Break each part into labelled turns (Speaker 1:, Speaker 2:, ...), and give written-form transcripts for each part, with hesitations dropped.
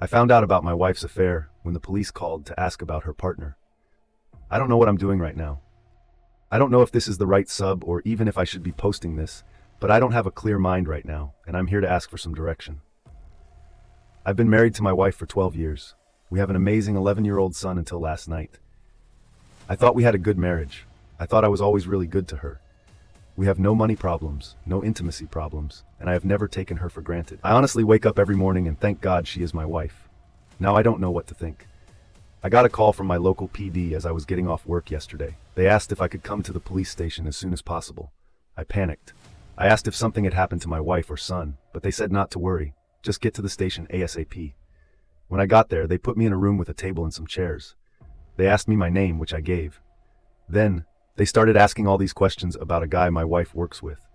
Speaker 1: I found out about my wife's affair when the police called to ask about her partner. I don't know what I'm doing right now. I don't know if this is the right sub or even if I should be posting this, but I don't have a clear mind right now, and I'm here to ask for some direction. I've been married to my wife for 12 years. We have an amazing 11-year-old son until last night. I thought we had a good marriage. I thought I was always really good to her. We have no money problems, no intimacy problems, and I have never taken her for granted. I honestly wake up every morning and thank God she is my wife. Now I don't know what to think. I got a call from my local PD as I was getting off work yesterday. They asked if I could come to the police station as soon as possible. I panicked. I asked if something had happened to my wife or son, but they said not to worry, just get to the station ASAP. When I got there, they put me in a room with a table and some chairs. They asked me my name, which I gave. Then, they started asking all these questions about a guy my wife works with.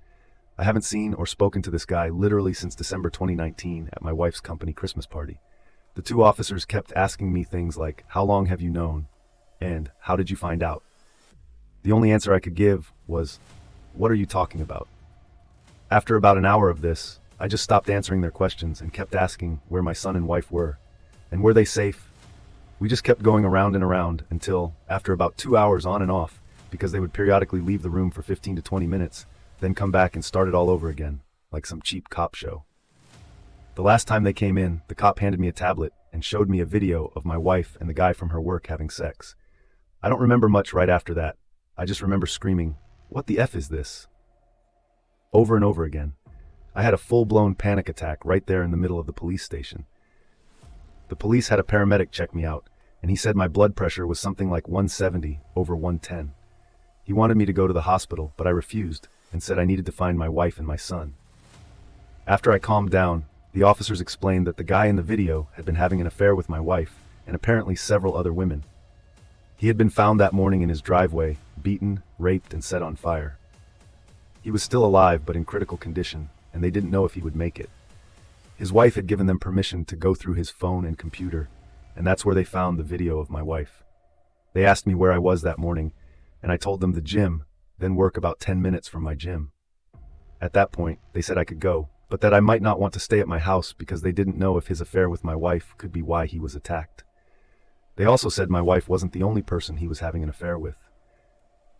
Speaker 1: I haven't seen or spoken to this guy literally since December 2019 at my wife's company Christmas party. The two officers kept asking me things like, "How long have you known?" and "How did you find out?" The only answer I could give was, "What are you talking about?" After about an hour of this, I just stopped answering their questions and kept asking where my son and wife were, and were they safe? We just kept going around and around until, after about 2 hours on and off, because they would periodically leave the room for 15 to 20 minutes, then come back and start it all over again, like some cheap cop show. The last time they came in, the cop handed me a tablet and showed me a video of my wife and the guy from her work having sex. I don't remember much right after that. I just remember screaming, "What the F is this?" over and over again. I had a full-blown panic attack right there in the middle of the police station. The police had a paramedic check me out, and he said my blood pressure was something like 170 over 110. He wanted me to go to the hospital, but I refused and said I needed to find my wife and my son. After I calmed down, the officers explained that the guy in the video had been having an affair with my wife and apparently several other women. He had been found that morning in his driveway, beaten, raped, and set on fire. He was still alive but in critical condition, and they didn't know if he would make it. His wife had given them permission to go through his phone and computer, and that's where they found the video of my wife. They asked me where I was that morning, and I told them the gym, then work about 10 minutes from my gym. At that point, they said I could go, but that I might not want to stay at my house because they didn't know if his affair with my wife could be why he was attacked. They also said my wife wasn't the only person he was having an affair with.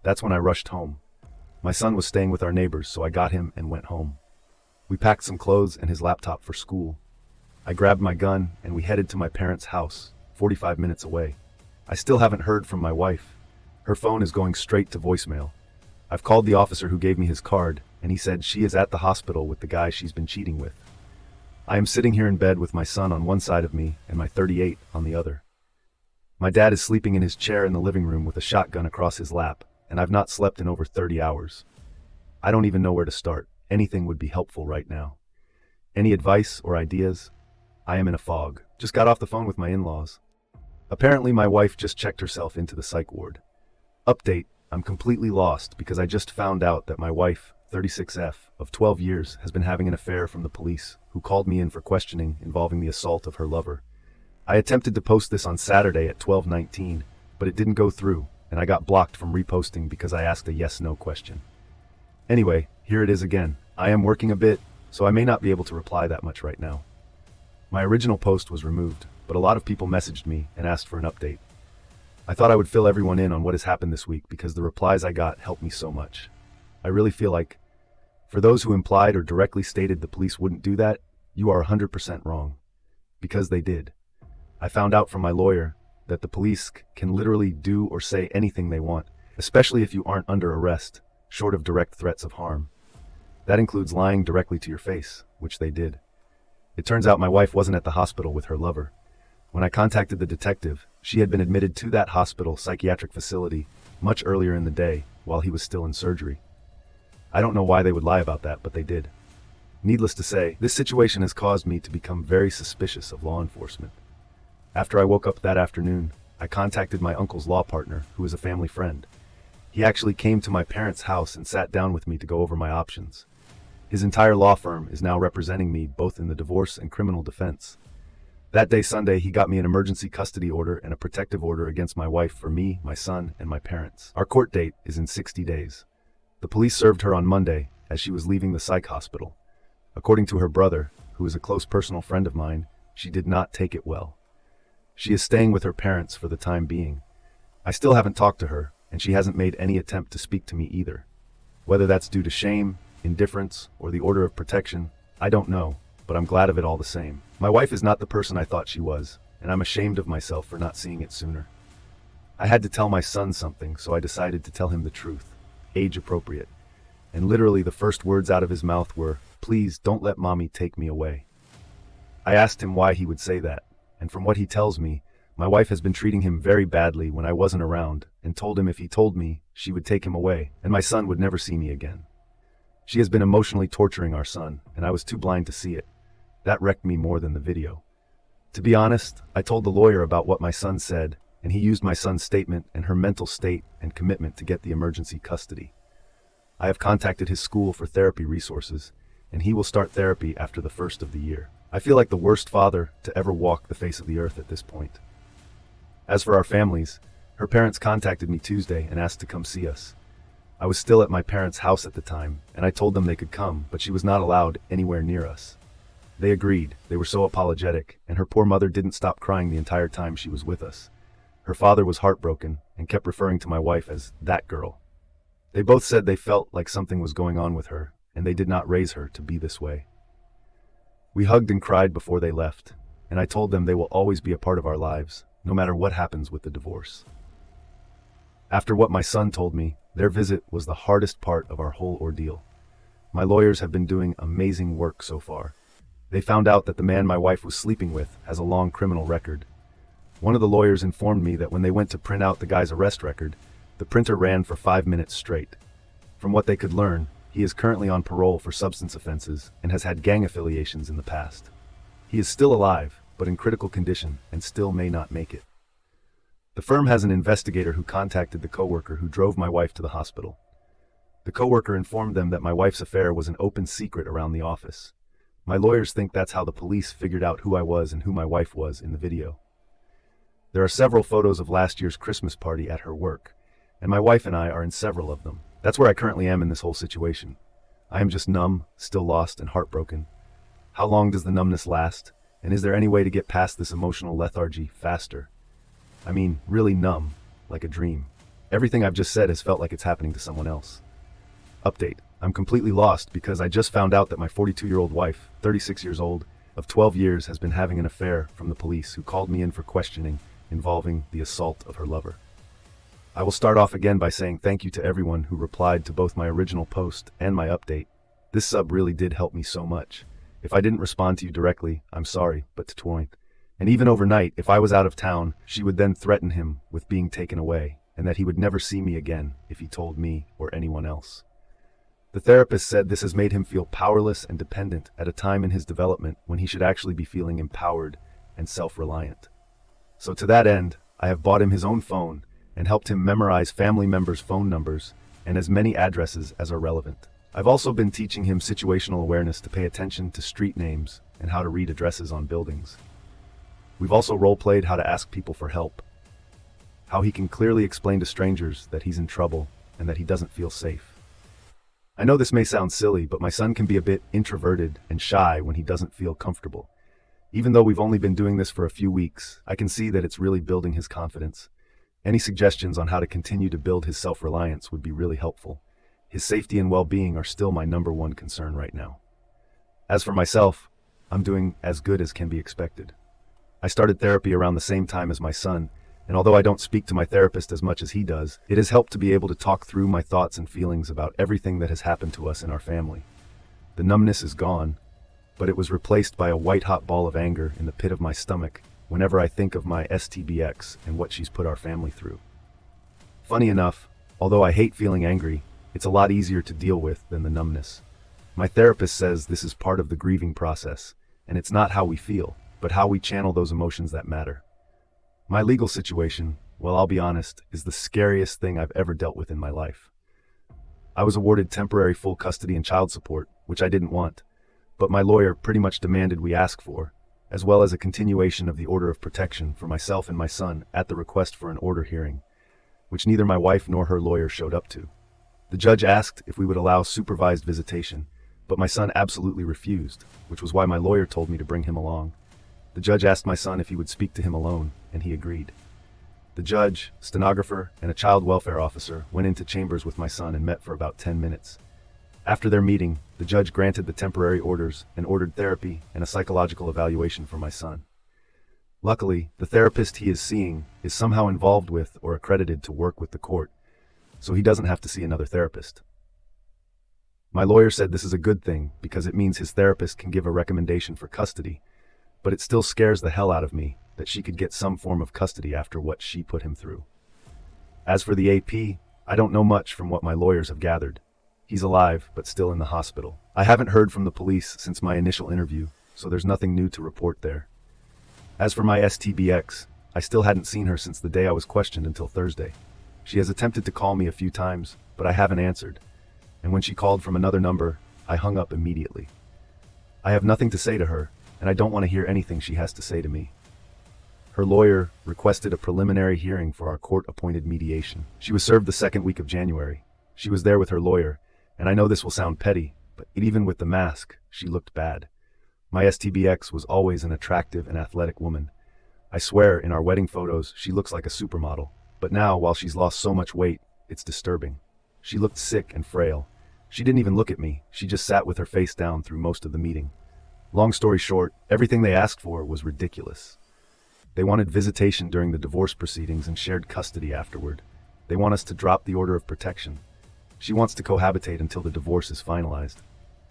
Speaker 1: That's when I rushed home. My son was staying with our neighbors, so I got him and went home. We packed some clothes and his laptop for school. I grabbed my gun and we headed to my parents' house, 45 minutes away. I still haven't heard from my wife. Her phone is going straight to voicemail. I've called the officer who gave me his card, and he said she is at the hospital with the guy she's been cheating with. I am sitting here in bed with my son on one side of me and my 38 on the other. My dad is sleeping in his chair in the living room with a shotgun across his lap, and I've not slept in over 30 hours. I don't even know where to start. Anything would be helpful right now. Any advice or ideas? I am in a fog. Just got off the phone with my in-laws. Apparently my wife just checked herself into the psych ward. Update, I'm completely lost because I just found out that my wife, 36F, of 12 years, has been having an affair from the police, who called me in for questioning involving the assault of her lover. I attempted to post this on Saturday at 12:19, but it didn't go through, and I got blocked from reposting because I asked a yes-no question. Anyway, here it is again. I am working a bit, so I may not be able to reply that much right now. My original post was removed, but a lot of people messaged me and asked for an update. I thought I would fill everyone in on what has happened this week because the replies I got helped me so much. I really feel like, for those who implied or directly stated the police wouldn't do that, you are 100% wrong. Because they did. I found out from my lawyer that the police can literally do or say anything they want, especially if you aren't under arrest, short of direct threats of harm. That includes lying directly to your face, which they did. It turns out my wife wasn't at the hospital with her lover. When I contacted the detective, she had been admitted to that hospital psychiatric facility much earlier in the day while he was still in surgery. I don't know why they would lie about that, but they did. Needless to say, this situation has caused me to become very suspicious of law enforcement. After I woke up that afternoon, I contacted my uncle's law partner, who is a family friend. He actually came to my parents' house and sat down with me to go over my options. His entire law firm is now representing me both in the divorce and criminal defense. That day Sunday, he got me an emergency custody order and a protective order against my wife for me, my son, and my parents. Our court date is in 60 days. The police served her on Monday as she was leaving the psych hospital. According to her brother, who is a close personal friend of mine, She did not take it well. She is staying with her parents for the time being. I still haven't talked to her, and she hasn't made any attempt to speak to me either. Whether that's due to shame, indifference, or the order of protection, I don't know, but I'm glad of it all the same. My wife is not the person I thought she was, and I'm ashamed of myself for not seeing it sooner. I had to tell my son something, so I decided to tell him the truth, age appropriate. And literally the first words out of his mouth were, "Please don't let mommy take me away." I asked him why he would say that, and from what he tells me, my wife has been treating him very badly when I wasn't around, and told him if he told me, she would take him away, and my son would never see me again. She has been emotionally torturing our son, and I was too blind to see it. That wrecked me more than the video. To be honest, I told the lawyer about what my son said, and he used my son's statement and her mental state and commitment to get the emergency custody. I have contacted his school for therapy resources, and he will start therapy after the first of the year. I feel like the worst father to ever walk the face of the earth at this point. As for our families, her parents contacted me Tuesday and asked to come see us. I was still at my parents' house at the time, and I told them they could come, but she was not allowed anywhere near us. They agreed. They were so apologetic, and her poor mother didn't stop crying the entire time she was with us. Her father was heartbroken and kept referring to my wife as that girl. They both said they felt like something was going on with her, and they did not raise her to be this way. We hugged and cried before they left, and I told them they will always be a part of our lives, no matter what happens with the divorce. After what my son told me, their visit was the hardest part of our whole ordeal. My lawyers have been doing amazing work so far. They found out that the man my wife was sleeping with has a long criminal record. One of the lawyers informed me that when they went to print out the guy's arrest record, the printer ran for 5 minutes straight. From what they could learn, he is currently on parole for substance offenses and has had gang affiliations in the past. He is still alive, but in critical condition, and still may not make it. The firm has an investigator who contacted the coworker who drove my wife to the hospital. The coworker informed them that my wife's affair was an open secret around the office. My lawyers think that's how the police figured out who I was and who my wife was in the video. There are several photos of last year's Christmas party at her work, and my wife and I are in several of them. That's where I currently am in this whole situation. I am just numb, still lost, and heartbroken. How long does the numbness last? And is there any way to get past this emotional lethargy faster? I mean, really numb, like a dream. Everything I've just said has felt like it's happening to someone else. Update. I'm completely lost because I just found out that my 42-year-old wife, 36 years old, of 12 years has been having an affair from the police who called me in for questioning involving the assault of her lover. I will start off again by saying thank you to everyone who replied to both my original post and my update. This sub really did help me so much. If I didn't respond to you directly, I'm sorry, but to point. And even overnight, if I was out of town, she would then threaten him with being taken away, and that he would never see me again if he told me or anyone else. The therapist said this has made him feel powerless and dependent at a time in his development when he should actually be feeling empowered and self-reliant. So to that end, I have bought him his own phone and helped him memorize family members' phone numbers and as many addresses as are relevant. I've also been teaching him situational awareness to pay attention to street names and how to read addresses on buildings. We've also role-played how to ask people for help, how he can clearly explain to strangers that he's in trouble and that he doesn't feel safe. I know this may sound silly, but my son can be a bit introverted and shy when he doesn't feel comfortable. Even though we've only been doing this for a few weeks, I can see that it's really building his confidence. Any suggestions on how to continue to build his self-reliance would be really helpful. His safety and well-being are still my #1 concern right now. As for myself, I'm doing as good as can be expected. I started therapy around the same time as my son, and although I don't speak to my therapist as much as he does, it has helped to be able to talk through my thoughts and feelings about everything that has happened to us in our family. The numbness is gone, but it was replaced by a white-hot ball of anger in the pit of my stomach whenever I think of my STBX and what she's put our family through. Funny enough, although I hate feeling angry, it's a lot easier to deal with than the numbness. My therapist says this is part of the grieving process, and it's not how we feel, but how we channel those emotions that matter. My legal situation, well, I'll be honest, is the scariest thing I've ever dealt with in my life. I was awarded temporary full custody and child support, which I didn't want, but my lawyer pretty much demanded we ask for, as well as a continuation of the order of protection for myself and my son at the request for an order hearing, which neither my wife nor her lawyer showed up to. The judge asked if we would allow supervised visitation, but my son absolutely refused, which was why my lawyer told me to bring him along. The The judge asked my son if he would speak to him alone, and he agreed. The judge, stenographer, and a child welfare officer went into chambers with my son and met for about 10 minutes. After their meeting, the judge granted the temporary orders and ordered therapy and a psychological evaluation for my son. Luckily, the therapist he is seeing is somehow involved with or accredited to work with the court, so he doesn't have to see another therapist. My lawyer said this is a good thing because it means his therapist can give a recommendation for custody, but it still scares the hell out of me that she could get some form of custody after what she put him through. As for the AP, I don't know much from what my lawyers have gathered. He's alive, but still in the hospital. I haven't heard from the police since my initial interview, so there's nothing new to report there. As for my STBX, I still hadn't seen her since the day I was questioned until Thursday. She has attempted to call me a few times, but I haven't answered. And when she called from another number, I hung up immediately. I have nothing to say to her, and I don't want to hear anything she has to say to me. Her lawyer requested a preliminary hearing for our court-appointed mediation. She was served the second week of January. She was there with her lawyer, and I know this will sound petty, but even with the mask, she looked bad. My STBX was always an attractive and athletic woman. I swear, in our wedding photos, she looks like a supermodel. But now, while she's lost so much weight, it's disturbing. She looked sick and frail. She didn't even look at me. She just sat with her face down through most of the meeting. Long story short, everything they asked for was ridiculous. They wanted visitation during the divorce proceedings and shared custody afterward. They want us to drop the order of protection. She wants to cohabitate until the divorce is finalized.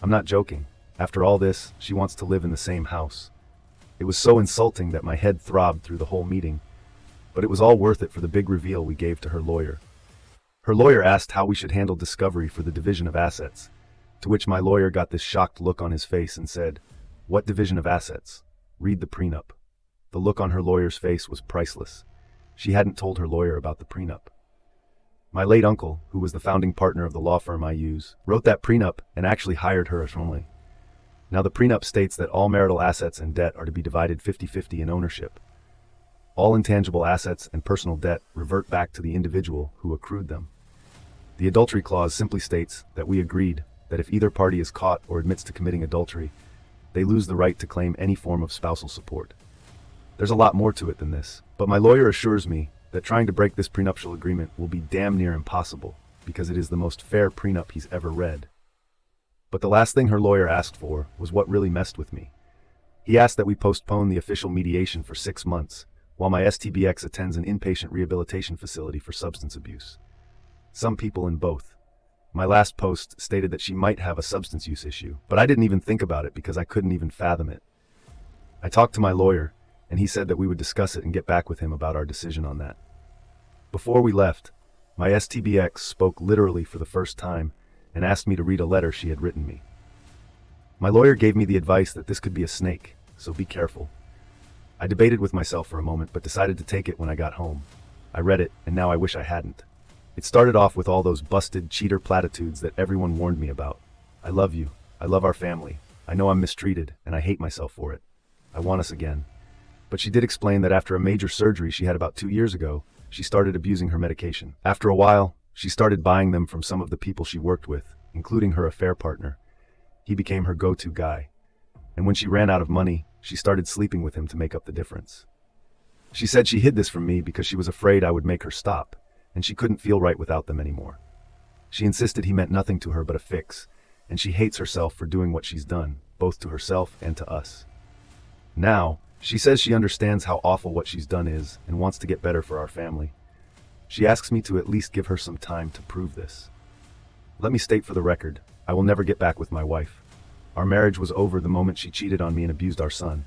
Speaker 1: I'm not joking. After all this, she wants to live in the same house. It was so insulting that my head throbbed through the whole meeting, but it was all worth it for the big reveal we gave to her lawyer. Her lawyer asked how we should handle discovery for the division of assets, to which my lawyer got this shocked look on his face and said, "What division of assets? Read the prenup." The look on her lawyer's face was priceless. She hadn't told her lawyer about the prenup. My late uncle, who was the founding partner of the law firm I use, wrote that prenup and actually hired her attorney. Now the prenup states that all marital assets and debt are to be divided 50-50 in ownership. All intangible assets and personal debt revert back to the individual who accrued them. The adultery clause simply states that we agreed that if either party is caught or admits to committing adultery, they lose the right to claim any form of spousal support. There's a lot more to it than this, but my lawyer assures me that trying to break this prenuptial agreement will be damn near impossible because it is the most fair prenup he's ever read. But the last thing her lawyer asked for was what really messed with me. He asked that we postpone the official mediation for 6 months, while my STBX attends an inpatient rehabilitation facility for substance abuse. Some people in both. My last post stated that she might have a substance use issue, but I didn't even think about it because I couldn't even fathom it. I talked to my lawyer, and he said that we would discuss it and get back with him about our decision on that. Before we left, my STBX spoke literally for the first time and asked me to read a letter she had written me. My lawyer gave me the advice that this could be a snake, so be careful. I debated with myself for a moment, but decided to take it when I got home. I read it, and now I wish I hadn't. It started off with all those busted cheater platitudes that everyone warned me about. I love you. I love our family. I know I'm mistreated, and I hate myself for it. I want us again. But she did explain that after a major surgery she had about 2 years ago, she started abusing her medication. After a while, she started buying them from some of the people she worked with, including her affair partner. He became her go-to guy. And when she ran out of money, she started sleeping with him to make up the difference. She said she hid this from me because she was afraid I would make her stop, and she couldn't feel right without them anymore. She insisted he meant nothing to her but a fix, and she hates herself for doing what she's done, both to herself and to us. Now, she says she understands how awful what she's done is and wants to get better for our family. She asks me to at least give her some time to prove this. Let me state for the record, I will never get back with my wife. Our marriage was over the moment she cheated on me and abused our son.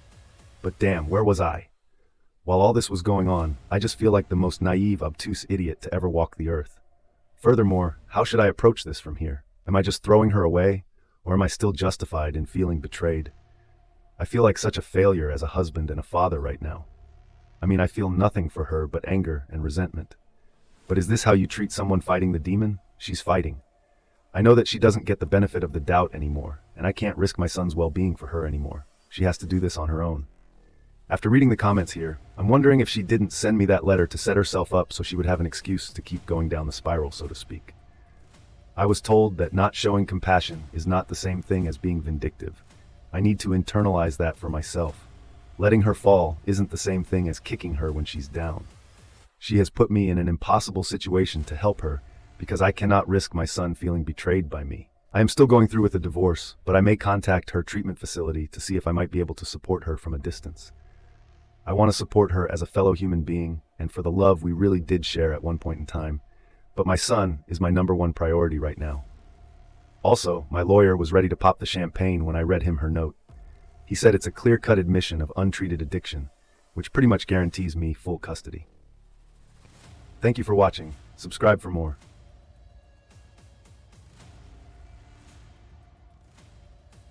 Speaker 1: But damn, where was I? While all this was going on, I just feel like the most naive, obtuse idiot to ever walk the earth. Furthermore, how should I approach this from here? Am I just throwing her away, or am I still justified in feeling betrayed? I feel like such a failure as a husband and a father right now. I mean, I feel nothing for her but anger and resentment. But is this how you treat someone fighting the demon? She's fighting. I know that she doesn't get the benefit of the doubt anymore, and I can't risk my son's well-being for her anymore. She has to do this on her own. After reading the comments here, I'm wondering if she didn't send me that letter to set herself up so she would have an excuse to keep going down the spiral, so to speak. I was told that not showing compassion is not the same thing as being vindictive. I need to internalize that for myself. Letting her fall isn't the same thing as kicking her when she's down. She has put me in an impossible situation to help her because I cannot risk my son feeling betrayed by me. I am still going through with a divorce, but I may contact her treatment facility to see if I might be able to support her from a distance. I want to support her as a fellow human being and for the love we really did share at one point in time, but my son is my #1 priority right now. Also, my lawyer was ready to pop the champagne when I read him her note. He said it's a clear-cut admission of untreated addiction, which pretty much guarantees me full custody. Thank you for watching. Subscribe for more.